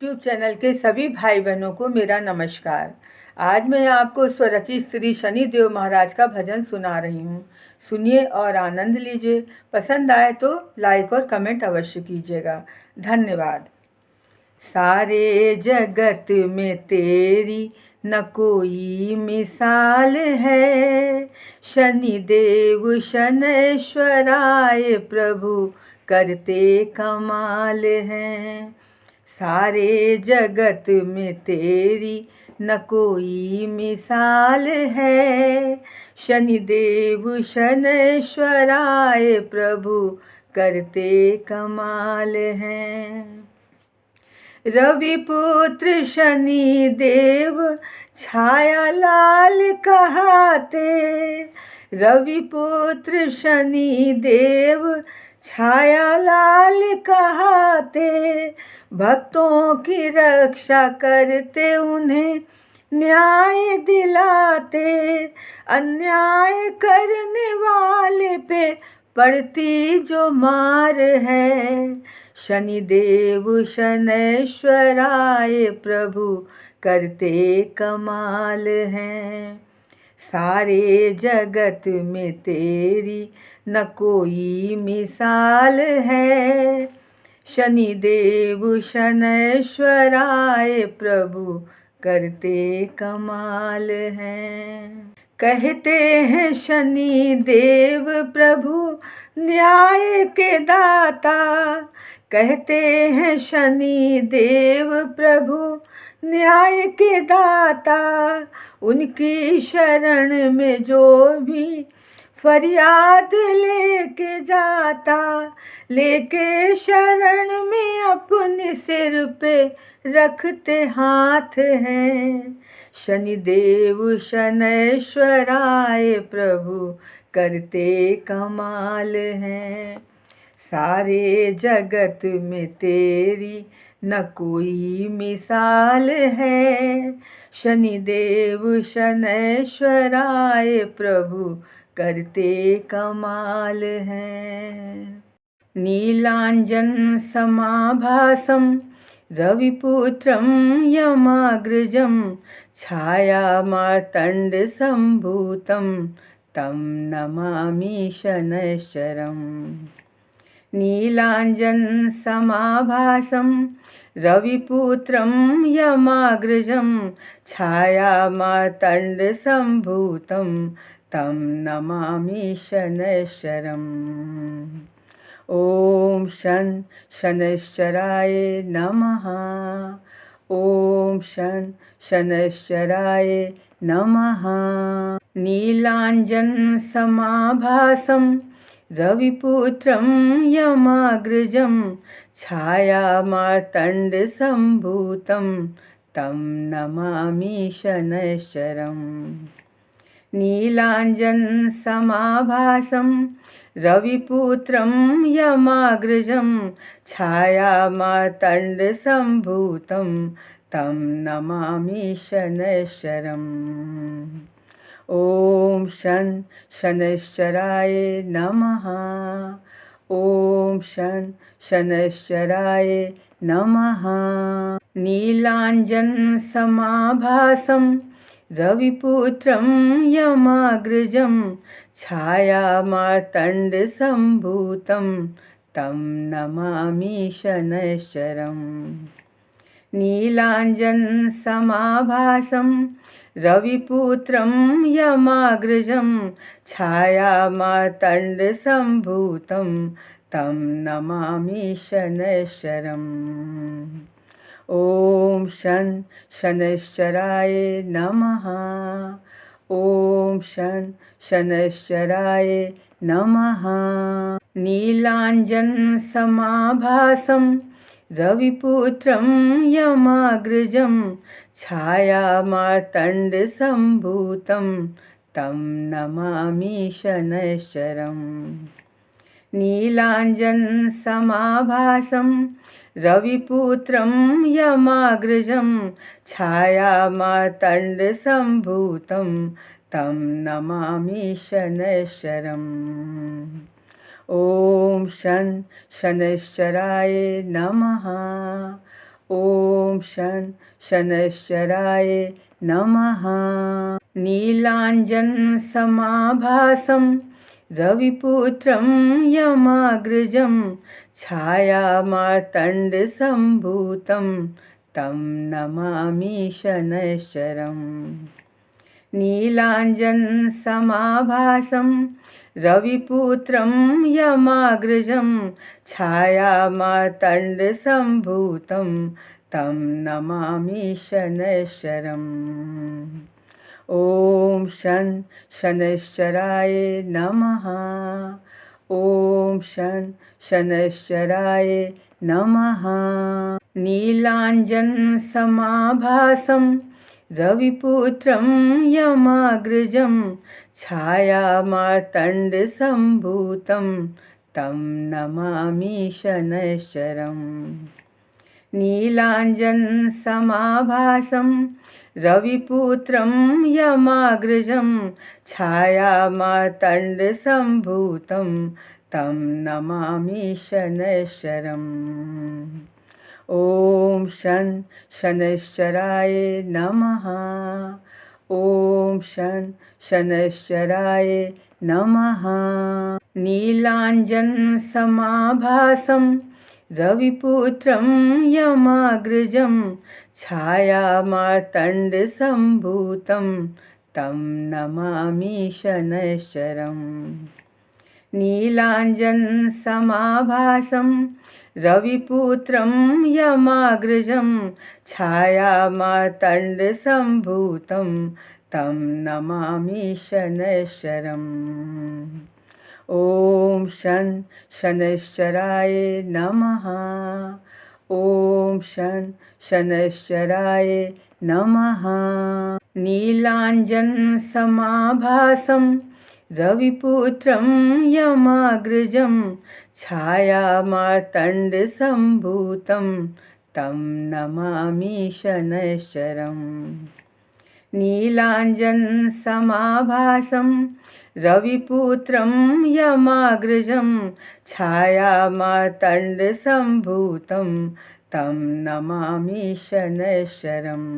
YouTube channel के सभी भाई बहनों को मेरा नमस्कार। आज मैं आपको स्वरचित श्री शनिदेव महाराज का भजन सुना रही हूँ। सुनिए और आनंद लीजिए। पसंद आए तो लाइक और कमेंट अवश्य कीजिएगा। धन्यवाद। सारे जगत में तेरी न कोई मिसाल है, शनिदेव शनैश्वराय प्रभु करते कमाल हैं। सारे जगत में तेरी न कोई मिसाल है, शनिदेव शनैश्वराय प्रभु करते कमाल हैं। रविपुत्र शनि देव छाया लाल कहाते, रविपुत्र शनि देव छाया लाल कहाते, भक्तों की रक्षा करते उन्हें न्याय दिलाते, अन्याय करने वाले पे पड़ती जो मार है, शनिदेव शनैश्वराय प्रभु करते कमाल हैं। सारे जगत में तेरी न कोई मिसाल है, शनिदेव शनैश्वराय प्रभु करते कमाल हैं। कहते हैं शनि देव प्रभु न्याय के दाता, कहते हैं शनि देव प्रभु न्याय के दाता, उनकी शरण में जो भी फरियाद लेके जाता, लेके शरण में अपने सिर पे रखते हाथ हैं, शनिदेव शनैश्वराय प्रभु करते कमाल हैं। सारे जगत में तेरी न कोई मिसाल है, शनिदेव शनैश्वराय प्रभु करते कमाल हैं। नीलांजन समाभासम रविपुत्रं यमाग्रजं, छाया मार्तंड संभूतं तं नमामि शनैश्चरम्। नीलांजन समाभासं रविपुत्रं यमाग्रजं, छाया मार्तंड संभूतं तं नमामि शनैश्चरम्। ओम शन शनैश्चराय नमः। ओम शन शनैश्चराय नमः। नीलांजन समाभासं रविपुत्रं यमाग्रजं, छाया मार्तंड संभूतं तं नमामि शनैश्चरम्। नीलांजन समाभासं रविपुत्रं यमाग्रजं, छाया मार्तंड संभूतं तं नमामि शनैश्चरम्। ओम शन शनैश्चराय नमः। ओम शन शनैश्चराय नमः। नीलांजन समाभासं रविपुत्रं यमाग्रजं, छाया मार्तंड संभूतं तं नमामि शनैश्चरम्। नीलांजन समाभासं रविपुत्रं यमाग्रजं, छाया मार्तंड संभूतं तं नमामि शनैश्चरम्। ओम शन शनैश्चराय नमः। ओम शन शनैश्चराय नमः। नीलांजन समाभासं रविपुत्रं यमाग्रजं, छाया मार्तंड संभूतं तं नमामि शनैश्चरम्। नीलांजन समाभासं रविपुत्रं यमाग्रजं, छाया मार्तंड संभूतं तं नमामि शनैश्चरम्। ओम शन शनैश्चराय नमः। ॐ शं शनैश्चराय नमः। नीलाञ्जनसमाभासं रविपुत्रं यमाग्रजं छायामार्तण्डसम्भूतं तं नमामि शनैश्चरम्। नीलाञ्जनसमाभासं रविपुत्रं यमाग्रजं छायामार्तण्डसम्भूतं तं नमामि शनैश्चरम्। ॐ शं शनैश्चराय नमः। ॐ शं शनैश्चराय नमः। नीलाञ्जनसमाभासं रविपुत्रं यमाग्रजं छायामार्तण्डसम्भूतं तं नमामि शनैश्चरम्। नीलाञ्जनसमाभासं रविपुत्रं यमाग्रजं छायामार्तण्डसम्भूतं तं नमामि शनैश्चरम्। ॐ शं शनैश्चराय नमः। ॐ शं शनैश्चराय नमः। नीलाञ्जनसमाभासं रविपुत्रं यमाग्रजं छायामार्तण्डसम्भूतं तं नमामि शनैश्चरम्। नीलाञ्जनसमाभासं रविपुत्रं यमाग्रजं छायामार्तण्डसम्भूतं तं नमामि शनैश्चरम्। ॐ शं शनैश्चराय नमः। ॐ शं शनैश्चराय नमः। नीलाञ्जनसमाभासं रविपुत्रं यमाग्रजं छायामार्तण्डसम्भूतं तं नमामि शनैश्चरम्। नीलाञ्जनसमाभासं रविपुत्रं यमाग्रजं छायामार्तण्डसम्भूतं तं नमामि शनैश्चरम्।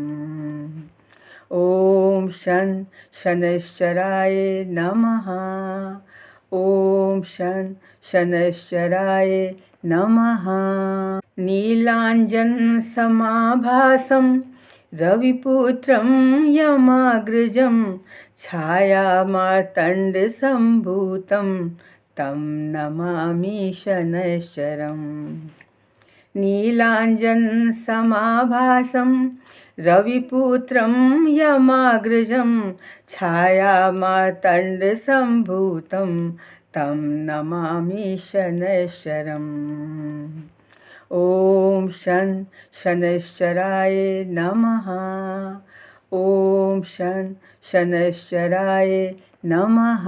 ॐ शं शनैश्चराय नमः। ॐ शं शनैश्चराय नमः। नीलाञ्जनसमाभासं रविपुत्रं यमाग्रजं छायामार्तण्डसम्भूतं तं नमामि शनैश्चरम्। नीलाञ्जनसमाभासं रविपुत्रं यमाग्रजं छायामार्तण्डसम्भूतं तं नमामि शनैश्चरम्। ॐ शं शनैश्चराय नमः। ॐ शं शनैश्चराय नमः।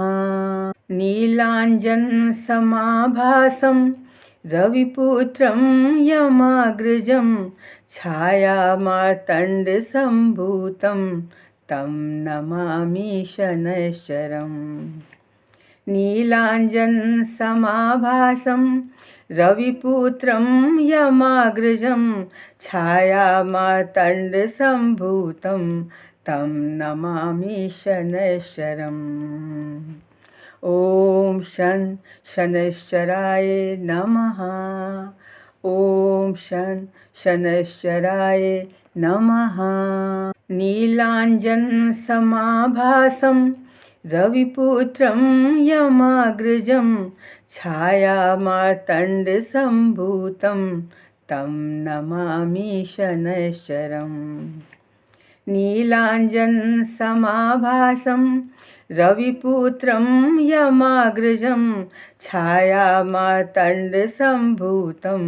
नीलाञ्जनसमाभासं रविपुत्रं यमाग्रजं छायामार्तण्डसम्भूतं तं नमामि शनैश्चरम्। नीलाञ्जनसमाभासं रविपुत्रं यमाग्रजं छायामार्तण्डसम्भूतं तं नमामि शनैश्चरम्। ॐ शं शनैश्चराय नमः। ॐ शं शनैश्चराय नमः। नीलाञ्जनसमाभासं रविपुत्रं यमाग्रजं छायामार्तण्डसम्भूतं तं नमामि शनैश्चरम्। नीलाञ्जनसमाभासं रविपुत्रं यमाग्रजं छायामार्तण्डसम्भूतं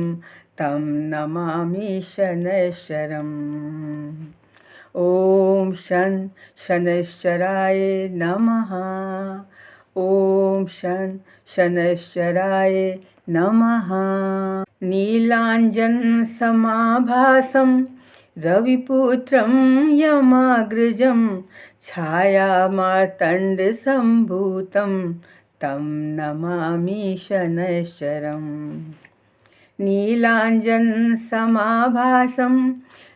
तं नमामि शनैश्चरम्। ॐ शं शनैश्चराय नमः। ॐ शं शनैश्चराय नमः। नीलाञ्जनसमाभासं रविपुत्रं यमाग्रजं छायामार्तण्डसम्भूतं तं नमामि शनैश्चरम्। नीलाञ्जनसमाभासं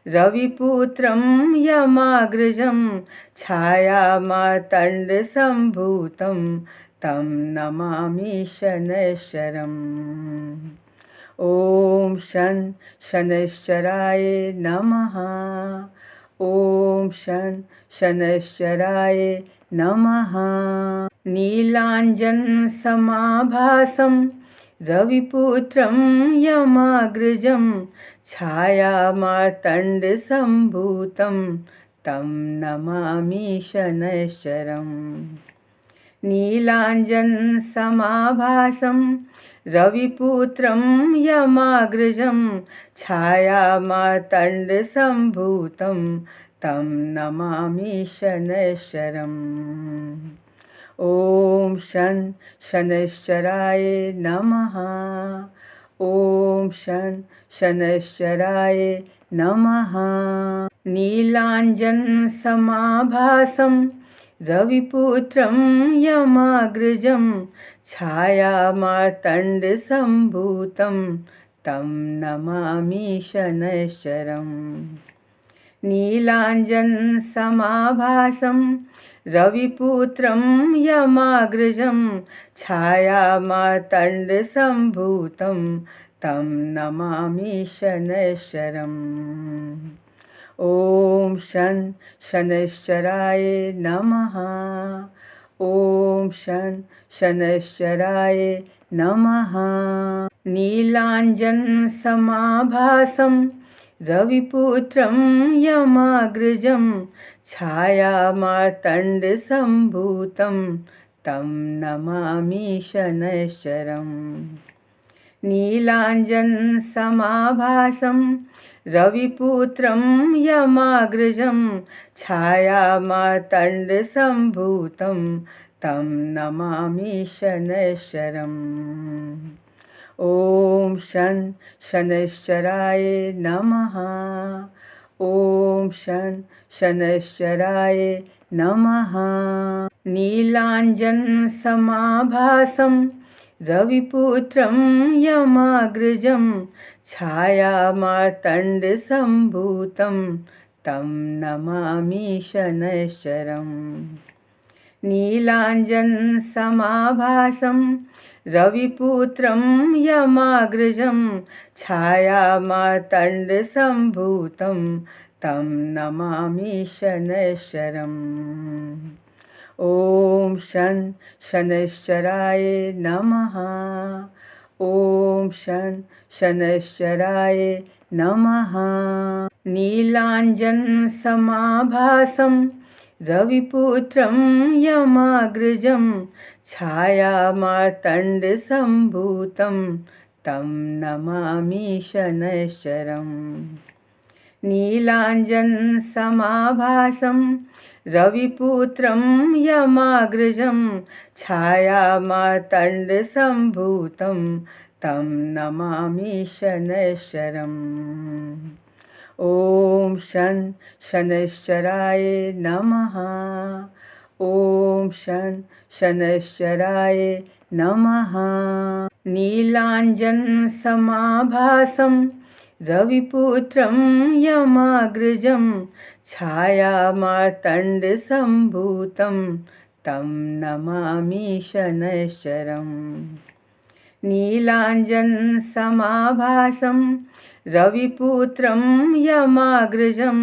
रविपुत्रं यमाग्रजं छायामार्तण्डसम्भूतं तं नमामि शनैश्चरम्। ॐ शं शनैश्चराय नमः। ॐ शं शनैश्चराय नमः। नीलाञ्जनसमाभासं रविपुत्रं यमाग्रजं छायामार्तण्डसम्भूतं तं नमामि शनैश्चरम्। नीलाञ्जनसमाभासं रविपुत्रं यमाग्रजं छायामार्तण्डसम्भूतं तं नमामि शनैश्चरम्। ॐ शं शनैश्चराय नमः। ॐ शं शनैश्चराय नमः। नीलाञ्जनसमाभासं रविपुत्रं यमाग्रजं छायामार्तण्डसम्भूतं तं नमामि शनैश्चरम्। नीलाञ्जनसमाभासं रविपुत्रं यमाग्रजं छायामार्तण्डसम्भूतं तं नमामि शनैश्चरम्। ॐ शं शनैश्चराय नमः। ॐ शं शनैश्चराय नमः। नीलाञ्जनसमाभासं रविपुत्रं यमाग्रजं छायामार्तण्डसम्भूतं तं नमामि शनैश्चरम्। नीलाञ्जनसमाभासं रविपुत्रं यमाग्रजं छायामार्तण्डसम्भूतं तं नमामि शनैश्चरम्। ॐ शं शनैश्चराय नमः। ॐ शं शनैश्चराय नमः। नीलाञ्जनसमाभासं रविपुत्रं यमाग्रजं छायामार्तण्डसम्भूतं तं नमामि शनैश्चरम्। नीलाञ्जनसमाभासं रविपुत्रं यमाग्रजं छायामार्तण्डसम्भूतं तं नमामि शनैश्चरम्। ॐ शं शनैश्चराय नमः। ॐ शं शनैश्चराय नमः। नीलाञ्जनसमाभासं रविपुत्रं यमाग्रजं छायामार्तण्डसम्भूतं तं नमामि शनैश्चरम्। नीलाञ्जनसमाभासं रविपुत्रं यमाग्रजं छायामार्तण्डसम्भूतं तं नमामि शनैश्चरम्। ॐ शं शनैश्चराय नमः। ॐ शं शनैश्चराय नमः। नीलाञ्जनसमाभासं रविपुत्रं यमाग्रजं छायामार्तण्डसम्भूतं तं नमामि शनैश्चरम्। नीलाञ्जनसमाभासं रविपुत्रं यमाग्रजं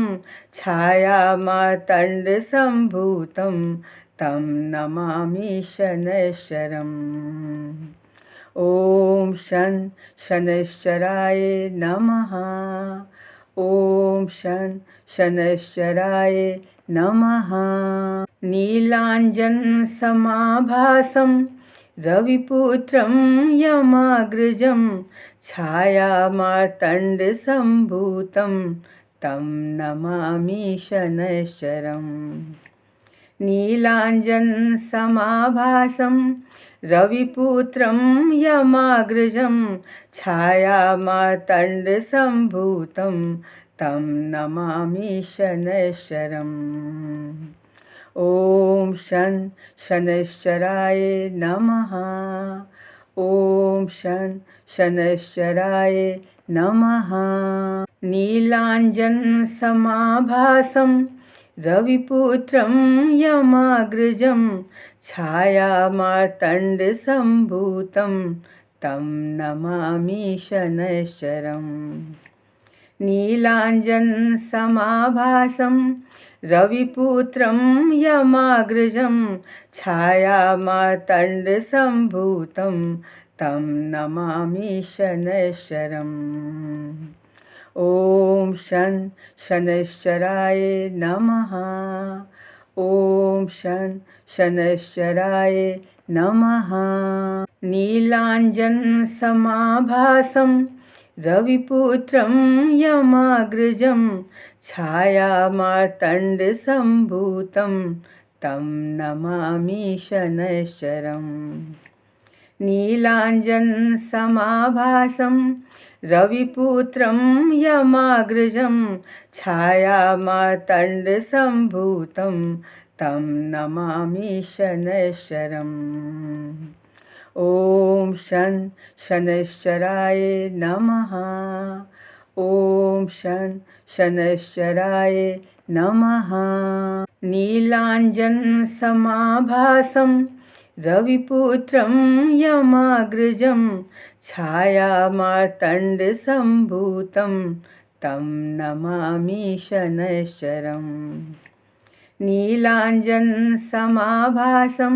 छायामार्तण्डसम्भूतं तं नमामि शनैश्चरम्। ॐ शं शनैश्चराय नमः। ॐ शं शनैश्चराय नमः। नीलाञ्जनसमाभासं रविपुत्रं यमाग्रजं छायामार्तण्डसम्भूतं तं नमामि शनैश्चरम्। नीलाञ्जनसमाभासं रविपुत्रं यमाग्रजं छायामार्तण्डसम्भूतं तं नमामि शनैश्चरम्। ॐ शं शनैश्चराय नमः। ॐ शं शनैश्चराय नमः। नीलाञ्जनसमाभासं रविपुत्रं यमाग्रजं छायामार्तण्डसम्भूतं तं नमामि शनैश्चरम्। नीलाञ्जनसमाभासं रविपुत्रं यमाग्रजं छायामार्तण्डसम्भूतं तं नमामि शनैश्चरम्। ॐ शं शनैश्चराय नमः। ॐ शं शनैश्चराय नमः। नीलाञ्जनसमाभासं रविपुत्रं यमाग्रजं छायामार्तण्डसम्भूतं तं नमामि शनैश्चरम्। नीलाञ्जनसमाभासं रविपुत्रं यमाग्रजं छायामार्तण्डसम्भूतं तं नमामि शनैश्चरम्। ॐ शं शनैश्चराय नमः। ॐ शं शनैश्चराय नमः। नीलाञ्जनसमाभासं रविपुत्रं यमाग्रजं छायामार्तण्डसम्भूतं तं नमामि शनैश्चरम्। नीलाञ्जनसमाभासं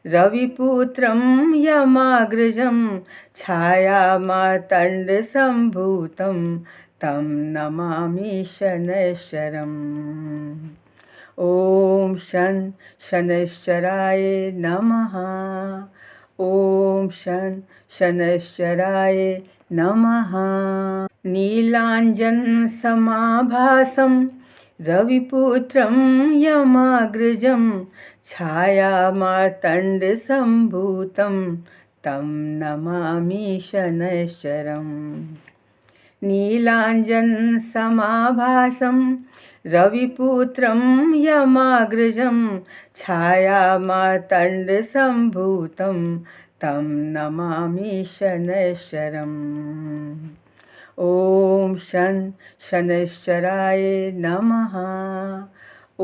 रविपुत्रं यमाग्रजं छायामार्तण्डसम्भूतं तं नमामि शनैश्चरम्। ॐ शं शनैश्चराय नमः। ॐ शं शनैश्चराय नमः। नीलाञ्जनसमाभासं रविपुत्रं यमाग्रजं छायामार्तण्डसम्भूतं तं नमामि शनैश्चरम्। नीलाञ्जनसमाभासं रविपुत्रं यमाग्रजं छायामार्तण्डसम्भूतं तं नमामि शनैश्चरम्। ॐ शं शनैश्चराय नमः। ॐ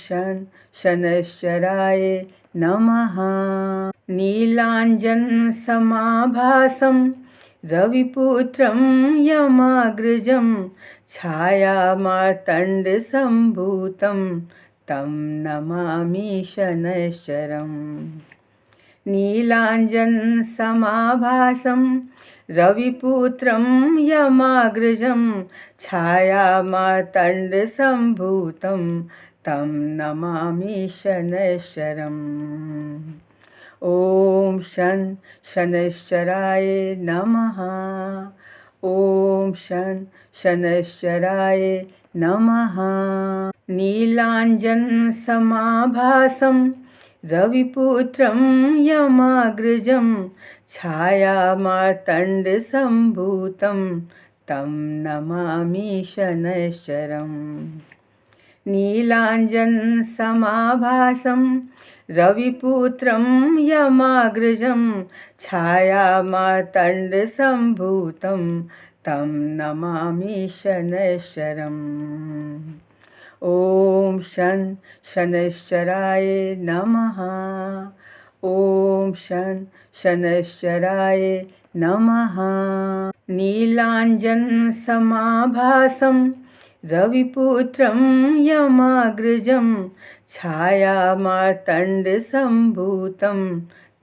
शं शनैश्चराय नमः। नीलाञ्जनसमाभासं रविपुत्रं यमाग्रजं छायामार्तण्डसम्भूतं तं नमामि शनैश्चरम्। नीलाञ्जनसमाभासं रविपुत्रं यमाग्रजं छायामार्तण्डसम्भूतं तं नमामि शनैश्चरम्। ॐ शं शनैश्चराय नमः। ॐ शं शनैश्चराय नमः। नीलाञ्जनसमाभासं रविपुत्रं यमाग्रजं छायामार्तण्डसम्भूतं तं नमामि शनैश्चरम्। नीलाञ्जनसमाभासं रविपुत्रं यमाग्रजं छायामार्तण्डसम्भूतं तं नमामि शनैश्चरम्। ॐ शं शनैश्चराय नमः। ॐ शं शनैश्चराय नमः। नीलाञ्जनसमाभासं रविपुत्रं यमाग्रजं छायामार्तण्डसम्भूतं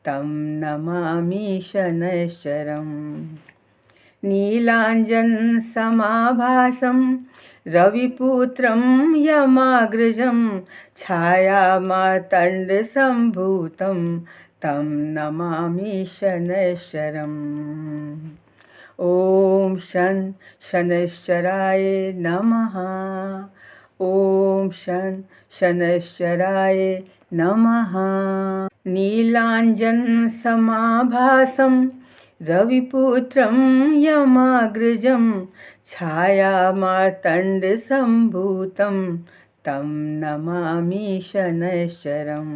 तं नमामि शनैश्चरम्। नीलाञ्जनसमाभासं रविपुत्रं यमाग्रजं छायामार्तण्डसम्भूतं तं नमामि शनैश्चरम्। ॐ शं शनैश्चराय नमः। ॐ शं शनैश्चराय नमः। नीलाञ्जनसमाभासं रविपुत्रं यमाग्रजं छायामार्तण्डसम्भूतं तं नमामि शनैश्चरम्।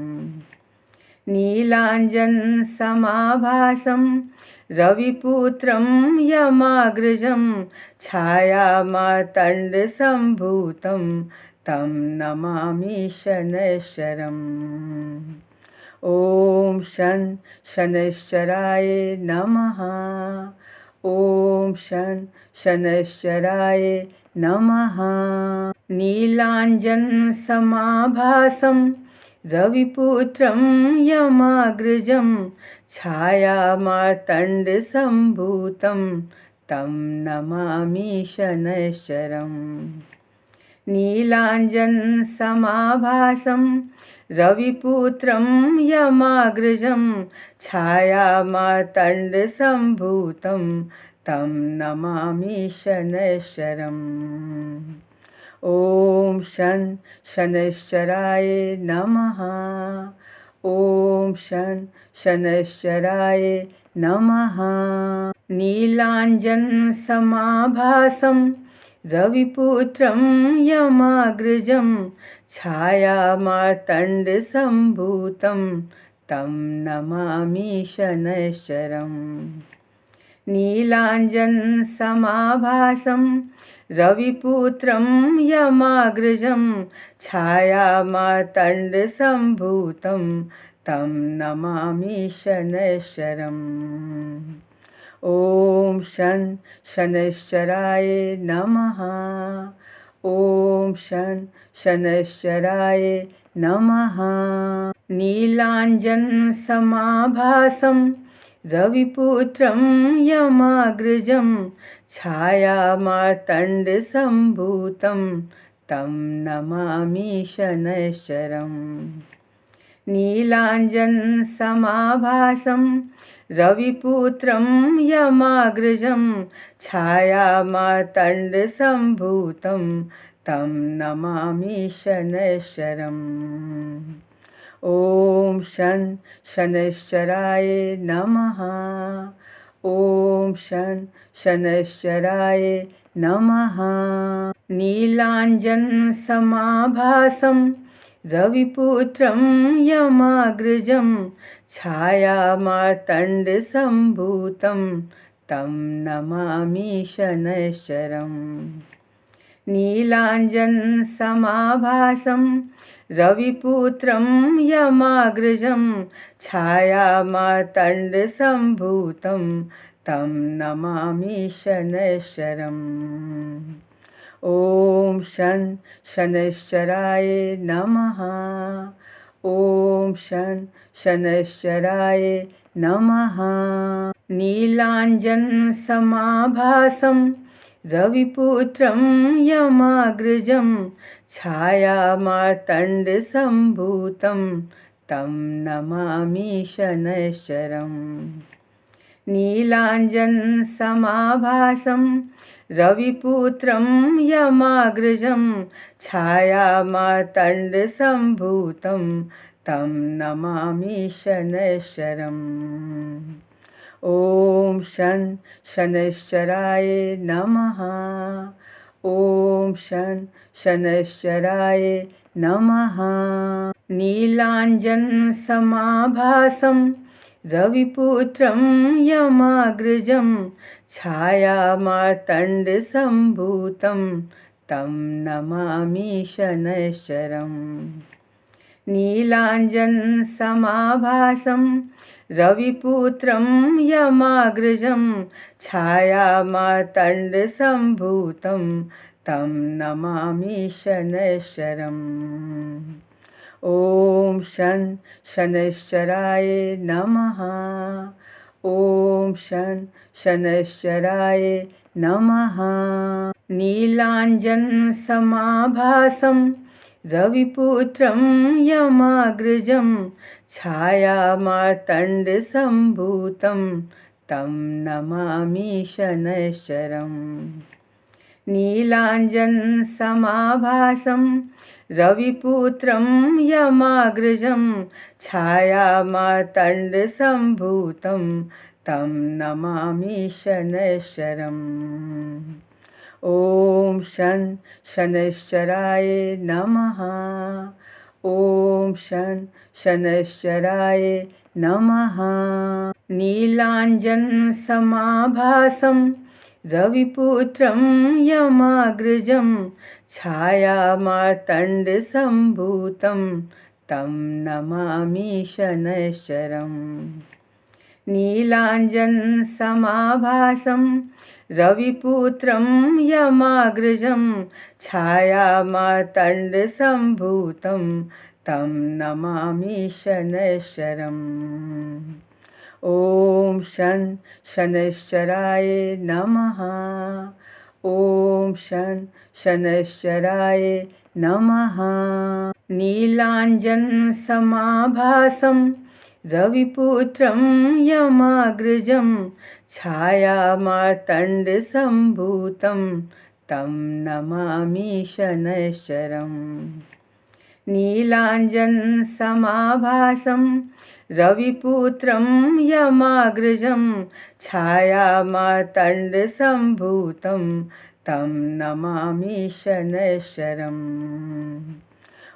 नीलाञ्जनसमाभासं रविपुत्रं यमाग्रजं छायामार्तण्डसम्भूतं तं नमामि शनैश्चरम्। ॐ शं शनैश्चराय नमः। ॐ शं शनैश्चराय नमः। नीलाञ्जनसमाभासं रविपुत्रं यमाग्रजं छायामार्तण्डसम्भूतं तं नमामि शनैश्चरम्। नीलाञ्जनसमाभासं रविपुत्रं यमाग्रजं छायामार्तण्डसम्भूतं तं नमामि शनैश्चरम्। ॐ शं शनैश्चराय नमः। ॐ शं शनैश्चराय नमः। नीलाञ्जनसमाभासं रविपुत्रं यमाग्रजं छायामार्तण्डसम्भूतं तं नमामि शनैश्चरम्। नीलाञ्जनसमाभासं रविपुत्रं यमाग्रजं छायामार्तण्डसम्भूतं तं नमामि शनैश्चरम्। ॐ शं शनैश्चराय नमः। ॐ शं शनैश्चराय नमः। नीलाञ्जनसमाभासं रविपुत्रं यमाग्रजं छायामार्तण्डसम्भूतं तं नमामि शनैश्चरम्। नीलाञ्जनसमाभासं रविपुत्रं यमाग्रजं छायामार्तण्डसम्भूतं तं नमामि शनैश्चरम्। ॐ शं शनैश्चराय नमः। ॐ शं शनैश्चराय नमः। नीलाञ्जनसमाभासं रविपुत्रं यमाग्रजं छायामार्तण्डसम्भूतं तं नमामि शनैश्चरम्। नीलाञ्जनसमाभासं रविपुत्रं यमाग्रजं छायामार्तण्डसम्भूतं तं नमामि शनैश्चरम्। ॐ शं शनैश्चराय नमः। ॐ शं शनैश्चराय नमः। नीलाञ्जनसमाभासं रविपुत्रं यमाग्रजं छायामार्तण्डसम्भूतं तं नमामि शनैश्चरम्। नीलाञ्जनसमाभासं रविपुत्रं यमाग्रजं छायामार्तण्डसम्भूतं तं नमामि शनैश्चरम्। ॐ शं शनैश्चराय नमः। ॐ शं शनैश्चराय नमः। नीलाञ्जनसमाभासं रविपुत्रं यमाग्रजं छायामार्तण्डसम्भूतं तं नमामि शनैश्चरम्। नीलाञ्जनसमाभासं रविपुत्रं यमाग्रजं छायामार्तण्डसम्भूतं तं नमामि शनैश्चरम्। ॐ शं शनैश्चराय नमः। ॐ शं शनैश्चराय नमः। नीलाञ्जनसमाभासं रविपुत्रं यमाग्रजं छायामार्तण्डसम्भूतं तं नमामि शनैश्चरम्। नीलाञ्जनसमाभासं रविपुत्रं यमाग्रजं छायामार्तण्डसम्भूतं तं नमामि शनैश्चरम्। ॐ शं शनैश्चराय नमः। ॐ शं शनैश्चराय नमः। नीलाञ्जनसमाभासं रविपुत्रं यमाग्रजं छायामार्तण्डसम्भूतं तं नमामि शनैश्चरम्। नीलाञ्जनसमाभासं रविपुत्रं यमाग्रजं छायामार्तण्डसम्भूतं तं नमामि शनैश्चरम्। ॐ शं शनैश्चराय नमः। ॐ शं शनैश्चराय नमः। नीलाञ्जनसमाभासं रविपुत्रं यमाग्रजं छायामार्तण्डसम्भूतं तं नमामि शनैश्चरम्। नीलाञ्जनसमाभासं रविपुत्रं यमाग्रजं छायामार्तण्डसम्भूतं तं नमामि शनैश्चरम्।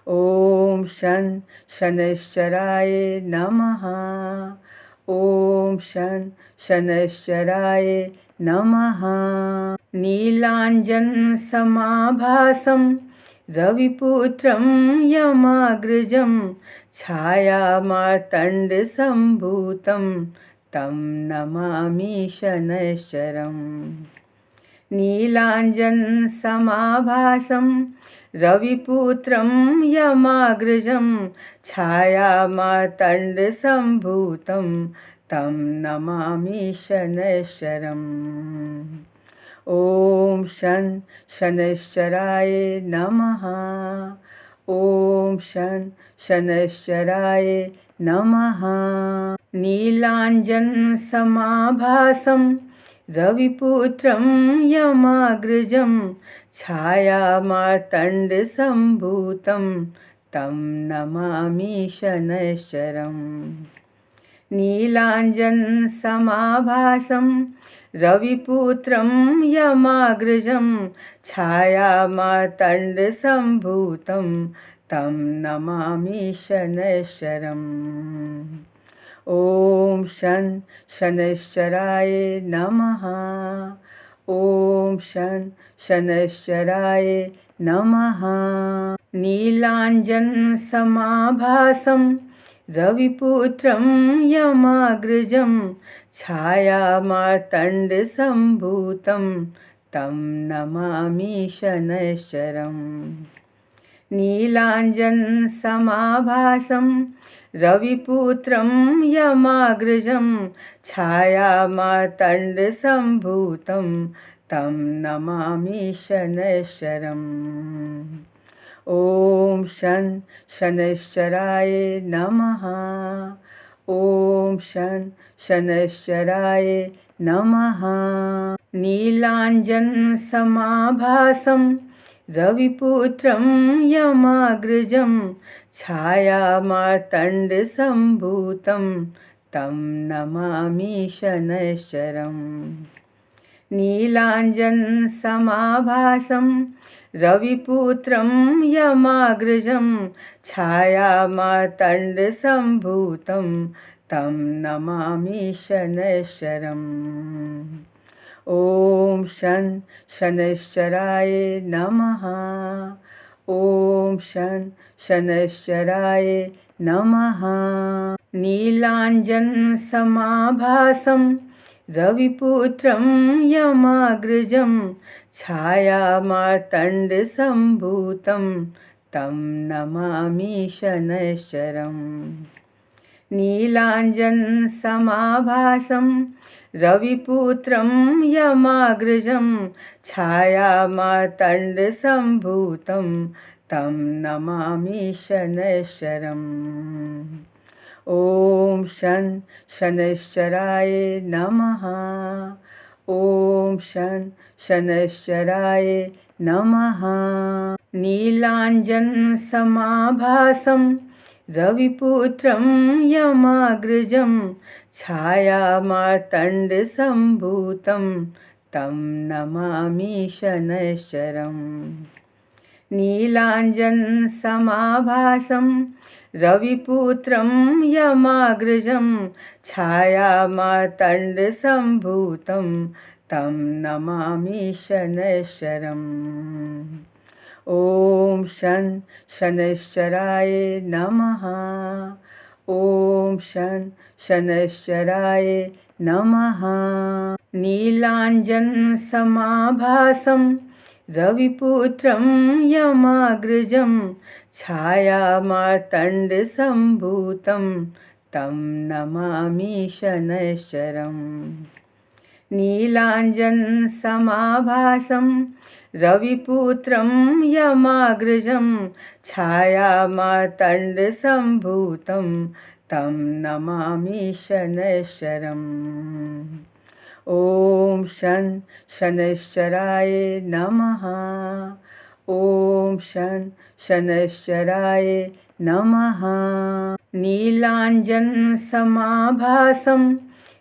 ॐ शं शनैश्चराय नमः। ॐ शं शनैश्चराय नमः। नीलाञ्जनसमाभासं रविपुत्रं यमाग्रजं छायामार्तण्डसम्भूतं तं नमामि शनैश्चरम्। नीलाञ्जनसमाभासं रविपुत्रं यमाग्रजं छायामार्तण्डसम्भूतं तं नमामि शनैश्चरम्। ॐ शं शनैश्चराय नमः। ॐ शं शनैश्चराय नमः। नीलाञ्जनसमाभासं रविपुत्रं यमाग्रजं छायामार्तण्डसम्भूतं तं नमामि शनैश्चरम्। नीलाञ्जनसमाभासं रविपुत्रं यमाग्रजं छायामार्तण्डसम्भूतं तं नमामि शनैश्चरम्। ॐ शं शनैश्चराय नमः। ॐ शं शनैश्चराय नमः। नीलाञ्जनसमाभासं रविपुत्रं यमाग्रजं छायामार्तण्डसम्भूतं तं नमामि शनैश्चरम्। नीलाञ्जनसमाभासं रविपुत्रं यमाग्रजं छायामार्तण्डसम्भूतं तं नमामि शनैश्चरम्। ॐ शं शनैश्चराय नमः। ॐ शं शनैश्चराय नमः। नीलाञ्जनसमाभासं रविपुत्रं यमाग्रजं छायामार्तण्डसम्भूतं तं नमामि शनैश्चरम्। नीलाञ्जनसमाभासं रविपुत्रं यमाग्रजं छायामार्तण्डसम्भूतं तं नमामि शनैश्चरम्। ॐ शं शनैश्चराय नमः। ॐ शं शनैश्चराय नमः। नीलाञ्जनसमाभासं रविपुत्रं यमाग्रजं छायामार्तण्डसम्भूतं तं नमामि शनैश्चरम्। नीलाञ्जनसमाभासं रविपुत्रं यमाग्रजं छायामार्तण्डसम्भूतं तं नमामि शनैश्चरम्। ॐ शं शनैश्चराय नमः। ॐ शं शनैश्चराय नमः। नीलाञ्जनसमाभासं रविपुत्रं यमाग्रजं छायामार्तण्डसम्भूतं तं नमामि शनैश्चरम्। नीलाञ्जनसमाभासं रविपुत्रं यमाग्रजं छायामार्तण्डसम्भूतं तं नमामि शनैश्चरम्। ॐ शं शनैश्चराय नमः। ॐ शं शनैश्चराय नमः। नीलाञ्जनसमाभासं रविपुत्रं यमाग्रजं छायामार्तण्डसम्भूतं तं नमामि शनैश्चरम्। नीलाञ्जनसमाभासं रविपुत्रं यमाग्रजं छायामार्तण्डसम्भूतं तं नमामि शनैश्चरम्। ॐ शं शनैश्चराय नमः। ॐ शं शनैश्चराय नमः। नीलाञ्जनसमाभासं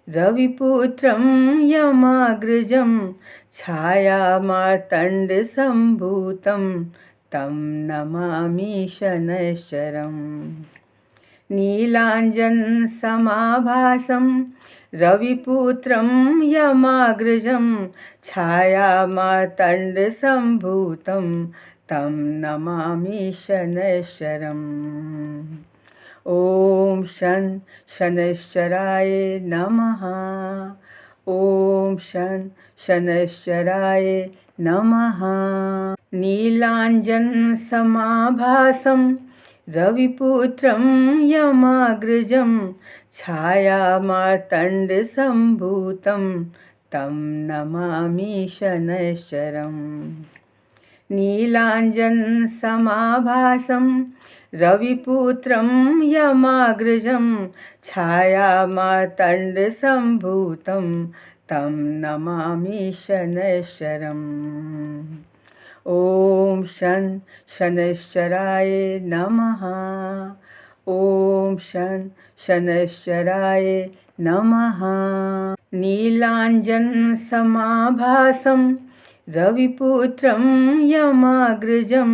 रविपुत्रं यमाग्रजं छायामार्तण्डसम्भूतं तं नमामि शनैश्चरम्। नीलाञ्जनसमाभासं रविपुत्रं यमाग्रजं छायामार्तण्डसम्भूतं तं नमामि शनैश्चरम्। ॐ शं शनैश्चराय नमः। ॐ शं शनैश्चराय नमः। नीलाञ्जनसमाभासं रविपुत्रं यमाग्रजं छायामार्तण्डसम्भूतं तं नमामि शनैश्चरम्। नीलाञ्जनसमाभासं रविपुत्रं यमाग्रजं छायामार्तण्डसम्भूतं तं नमामि शनैश्चरम्। ॐ शं शनैश्चराय नमः। ॐ शं शनैश्चराय नमः। नीलाञ्जनसमाभासं रविपुत्रं यमाग्रजं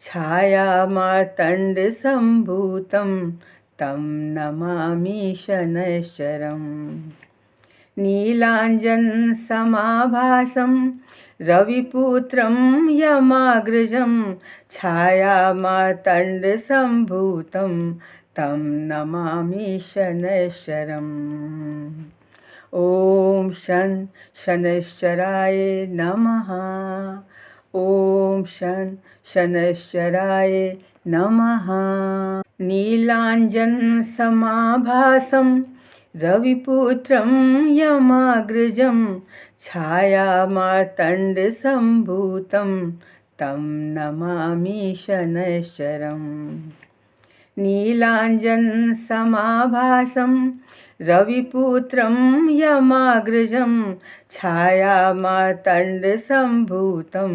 छायामार्तण्डसम्भूतं तं नमामि शनैश्चरम्। नीलाञ्जनसमाभासं रविपुत्रं यमाग्रजं छायामार्तण्डसम्भूतं तं नमामि शनैश्चरम्। ॐ शं शनैश्चराय नमः। ॐ शं शनैश्चराय नमः। नीलाञ्जनसमाभासं रविपुत्रं यमाग्रजं छायामार्तण्डसम्भूतं तं नमामि शनैश्चरम्। नीलाञ्जनसमाभासं रविपुत्रं यमाग्रजं छायामार्तण्डसम्भूतं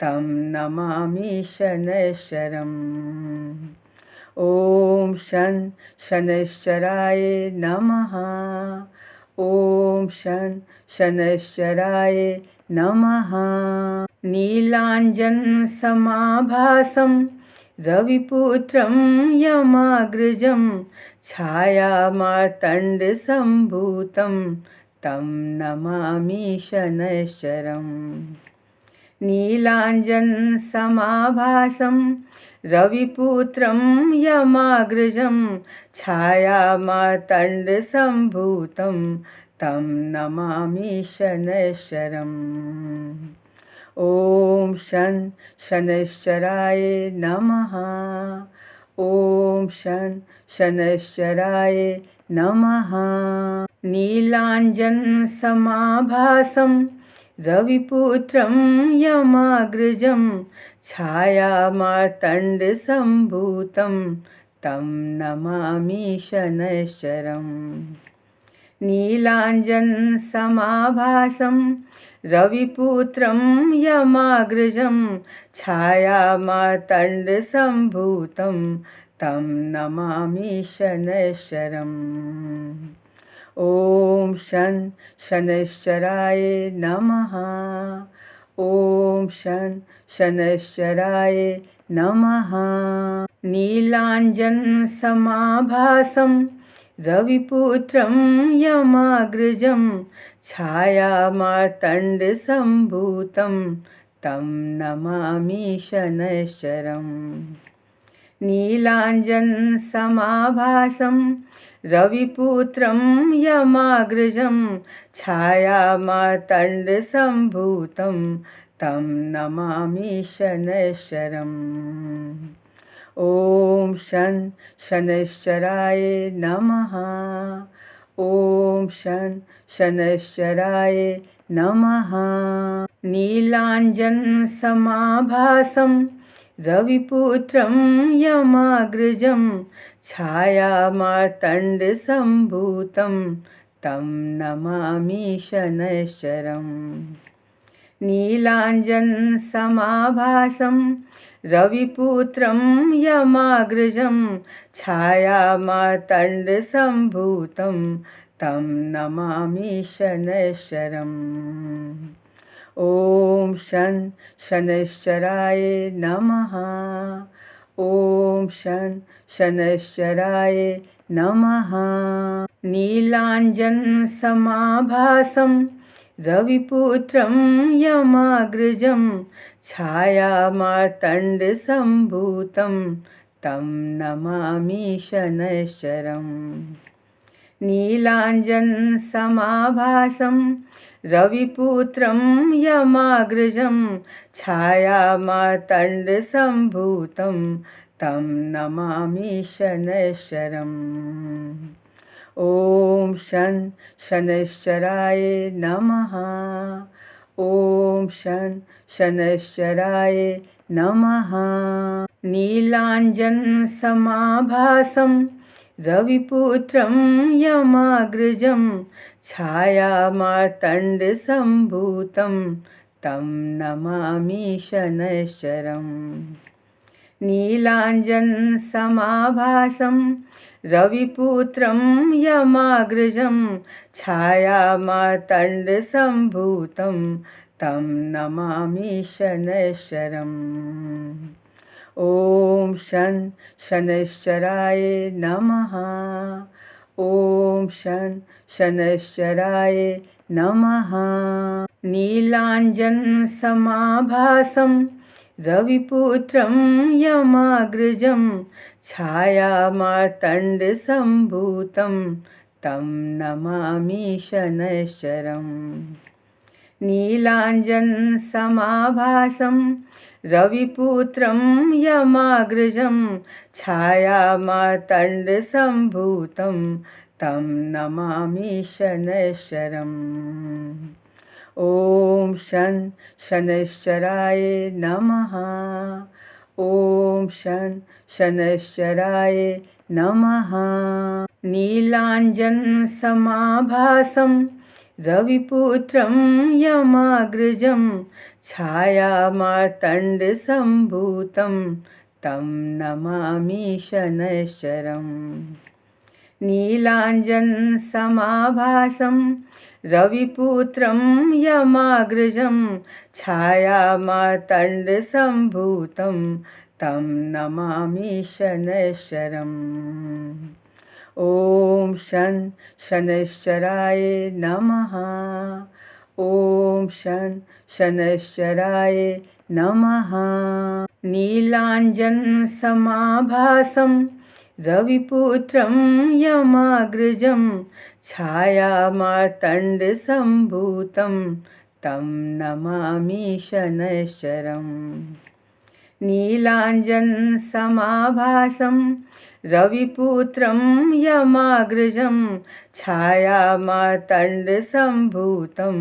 तं नमामि शनैश्चरम्। ॐ शं शनैश्चराय नमः। ॐ शं शनैश्चराय नमः। नीलाञ्जनसमाभासं रविपुत्रं यमाग्रजं छायामार्तण्डसम्भूतं तं नमामि शनैश्चरम्। नीलाञ्जनसमाभासं रविपुत्रं यमाग्रजं छायामार्तण्डसम्भूतं तं नमामि शनैश्चरम्। ॐ शं शनैश्चराय नमः। ॐ शं शनैश्चराय नमः। नीलाञ्जनसमाभासं रविपुत्रं यमाग्रजं छायामार्तण्डसम्भूतं तं नमामि शनैश्चरम्। नीलाञ्जनसमाभासं रविपुत्रं यमाग्रजं छायामार्तण्डसम्भूतं तं नमामि शनैश्चरम्। ॐ शं शनैश्चराय नमः। ॐ शं शनैश्चराय नमः। नीलाञ्जनसमाभासं रविपुत्रं यमाग्रजं छायामार्तण्डसम्भूतं तं नमामि शनैश्चरम्। नीलाञ्जनसमाभासं रविपुत्रं यमाग्रजं छायामार्तण्डसम्भूतं तं नमामि शनैश्चरम्। ॐ शं शनैश्चराय नमः। ॐ शं शनैश्चराय नमः। नीलाञ्जनसमाभासं रविपुत्रं यमाग्रजं छायामार्तण्डसम्भूतं तं नमामि शनैश्चरम्। नीलाञ्जनसमाभासं रविपुत्रं यमाग्रजं छायामार्तण्डसम्भूतं तं नमामि शनैश्चरम्। ॐ शं शनैश्चराय नमः। ॐ शं शनैश्चराय नमः। नीलाञ्जनसमाभासं रविपुत्रं यमाग्रजं छायामार्तण्डसम्भूतं तं नमामि शनैश्चरम्। नीलाञ्जनसमाभासं रविपुत्रं यमाग्रजं छायामार्तण्डसम्भूतं तं नमामि शनैश्चरम्। ॐ शं शनैश्चराय नमः। ॐ शं शनैश्चराय नमः। नीलाञ्जनसमाभासं रविपुत्रं यमाग्रजं छायामार्तण्डसम्भूतं तं नमामि शनैश्चरम्। नीलाञ्जनसमाभासं रविपुत्रं यमाग्रजं छायामार्तण्डसम्भूतं तं नमामि शनैश्चरम्। ॐ शं शनैश्चराय नमः। ॐ शं शनैश्चराय नमः। नीलाञ्जनसमाभासं रविपुत्रं यमाग्रजं छायामार्तण्डसम्भूतं तं नमामि शनैश्चरम्। नीलाञ्जनसमाभासं रविपुत्रं यमाग्रजं छायामार्तण्डसम्भूतं तं नमामि शनैश्चरम्। ॐ शं शनैश्चराय नमः। ॐ शं शनैश्चराय नमः। नीलाञ्जनसमाभासं रविपुत्रं यमाग्रजं छायामार्तण्डसम्भूतं तं नमामि शनैश्चरम्। नीलाञ्जनसमाभासं रविपुत्रं यमाग्रजं छायामार्तण्डसम्भूतं तं नमामि शनैश्चरम्। ॐ शं शनैश्चराय नमः। ॐ शं शनैश्चराय नमः। नीलाञ्जनसमाभासं रविपुत्रं यमाग्रजं छायामार्तण्डसम्भूतं तं नमामि शनैश्चरम्। नीलाञ्जनसमाभासं रविपुत्रं यमाग्रजं छायामार्तण्डसम्भूतं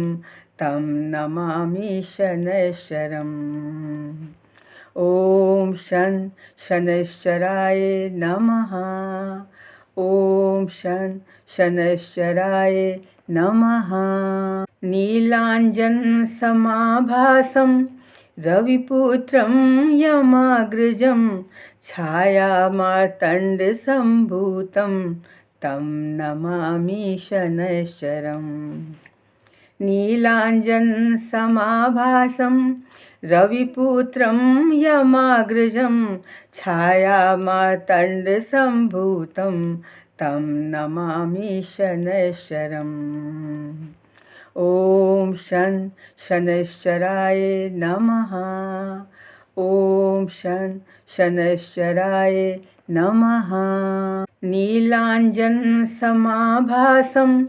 तं नमामि शनैश्चरम्। ॐ शं शनैश्चराय नमः। ॐ शं शनैश्चराय नमः। नीलाञ्जनसमाभासं रविपुत्रं यमाग्रजं छायामार्तण्डसम्भूतं तं नमामि शनैश्चरम्। नीलाञ्जनसमाभासं रविपुत्रं यमाग्रजं छायामार्तण्डसम्भूतं तं नमामि शनैश्चरम्। ॐ शं शनैश्चराय नमः। ॐ शं शनैश्चराय नमः। नीलाञ्जनसमाभासं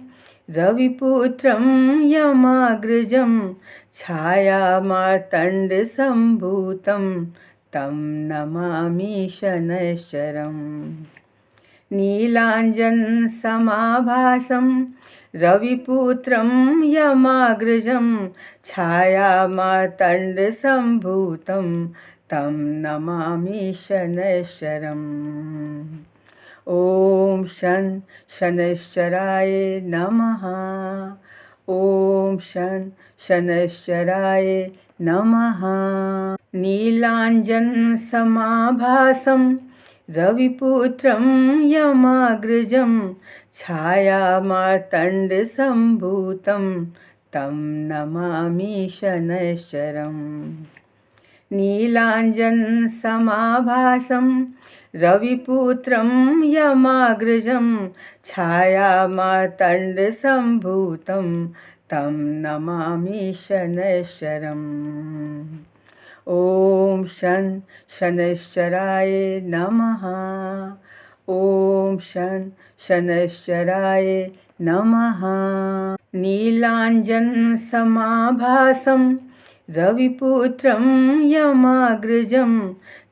रविपुत्रं यमाग्रजं छायामार्तण्डसम्भूतं तं नमामि शनैश्चरम्। नीलाञ्जनसमाभासं रविपुत्रं यमाग्रजं छायामार्तण्डसम्भूतं तं नमामि शनैश्चरम्। ॐ शं शनैश्चराय नमः। ॐ शं शनैश्चराय नमः। नीलाञ्जनसमाभासं रविपुत्रं यमाग्रजं छायामार्तण्डसम्भूतं तं नमामि शनैश्चरम्। नीलाञ्जनसमाभासं रविपुत्रं यमाग्रजं छायामार्तण्डसम्भूतं तं नमामि शनैश्चरम्। ॐ शं शनैश्चराय नमः। ॐ शं शनैश्चराय नमः। नीलाञ्जनसमाभासं रविपुत्रं यमाग्रजं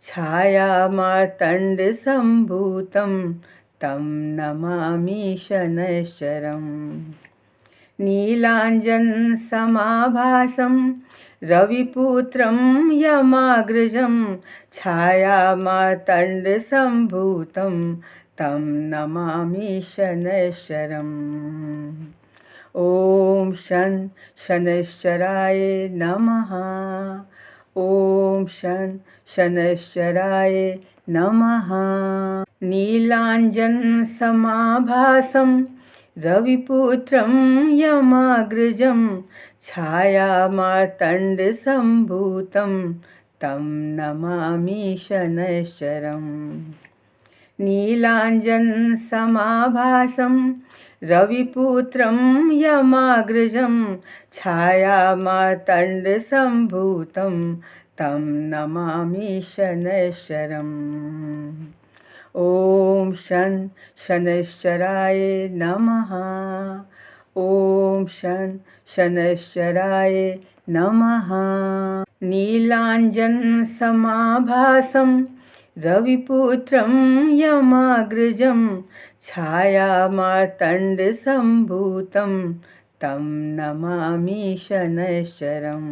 छायामार्तण्डसम्भूतं तं नमामि शनैश्चरम्। नीलाञ्जनसमाभासं रविपुत्रं यमाग्रजं छायामार्तण्डसम्भूतं तं नमामि शनैश्चरम्। ॐ शं शनैश्चराय नमः। ॐ शं शनैश्चराय नमः। नीलाञ्जनसमाभासं रविपुत्रं यमाग्रजं छायामार्तण्डसम्भूतं तं नमामि शनैश्चरम्। नीलाञ्जनसमाभासं रविपुत्रं यमाग्रजं छायामार्तण्डसम्भूतं तं नमामि शनैश्चरम्। ॐ शं शनैश्चराय नमः। ॐ शं शनैश्चराय नमः। नीलाञ्जनसमाभासं रविपुत्रं यमाग्रजं छायामार्तण्डसम्भूतं तं नमामि शनैश्चरम्।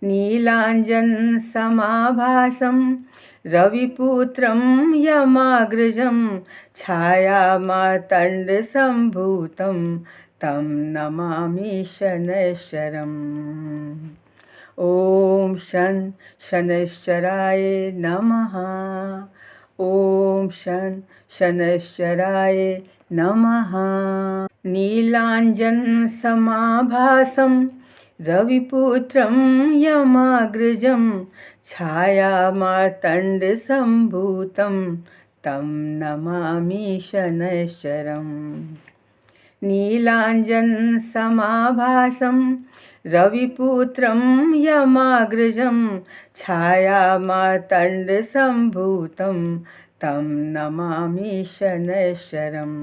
नीलाञ्जनसमाभासं रविपुत्रं यमाग्रजं छायामार्तण्डसम्भूतं तं नमामि शनैश्चरम्। ॐ शं शनैश्चराय नमः। ॐ शं शनैश्चराय नमः। नीलाञ्जनसमाभासं रविपुत्रं यमाग्रजं छायामार्तण्डसम्भूतं तं नमामि शनैश्चरम्। नीलाञ्जनसमाभासं रविपुत्रं यमाग्रजं छायामार्तण्डसम्भूतं तं नमामि शनैश्चरम्।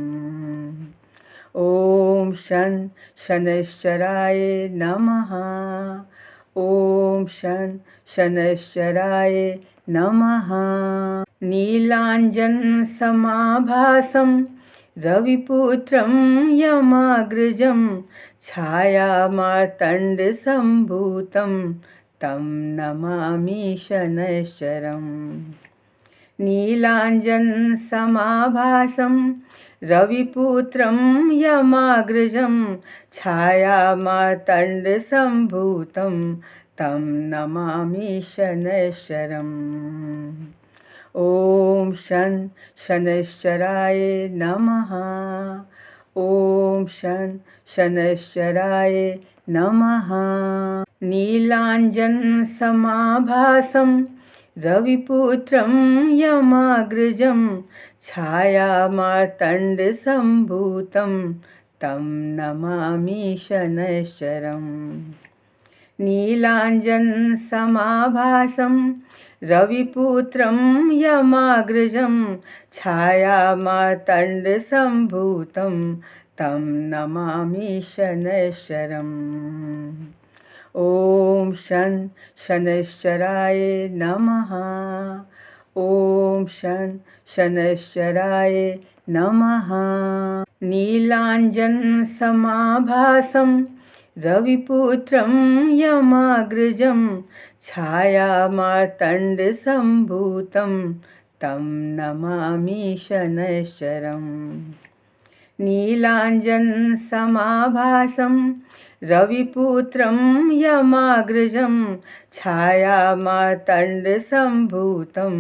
ॐ शं शनैश्चराय नमः। ॐ शं शनैश्चराय नमः। नीलाञ्जनसमाभासं रविपुत्रं यमाग्रजं छायामार्तण्डसम्भूतं तं नमामि शनैश्चरम्। नीलाञ्जनसमाभासं रविपुत्रं यमाग्रजं छायामार्तण्डसम्भूतं तं नमामि शनैश्चरम्। ॐ शं शनैश्चराय नमः। ॐ शं शनैश्चराय नमः। नीलाञ्जनसमाभासं रविपुत्रं यमाग्रजं छायामार्तण्डसम्भूतं तं नमामि शनैश्चरम्। नीलाञ्जनसमाभासं रविपुत्रं यमाग्रजं छायामार्तण्डसम्भूतं तं नमामि शनैश्चरम्। ॐ शं शनैश्चराय नमः। ॐ शं शनैश्चराय नमः। नीलाञ्जनसमाभासं रविपुत्रं यमाग्रजं छायामार्तण्डसम्भूतं तं नमामि शनैश्चरम्। नीलाञ्जनसमाभासं रविपुत्रं यमाग्रजं छायामार्तण्डसम्भूतं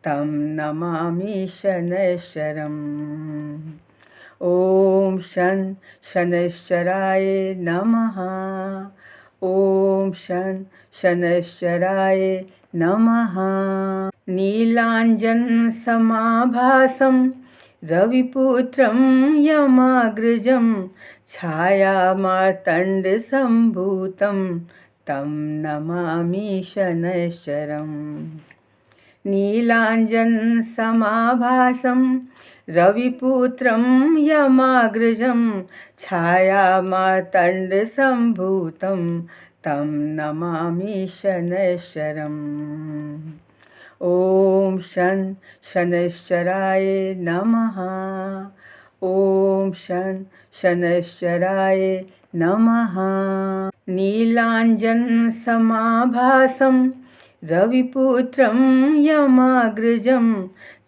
तं नमामि शनैश्चरम्। ॐ शं शनैश्चराय नमः। ॐ शं शनैश्चराय नमः। नीलाञ्जनसमाभासं रविपुत्रं यमाग्रजं छायामार्तण्डसम्भूतं तं नमामि शनैश्चरम्। नीलाञ्जनसमाभासं रविपुत्रं यमाग्रजं छायामार्तण्डसम्भूतं तं नमामि शनैश्चरम्। ॐ शं शनैश्चराय नमः। ॐ शं शनैश्चराय नमः। नीलाञ्जनसमाभासं रविपुत्रं यमाग्रजं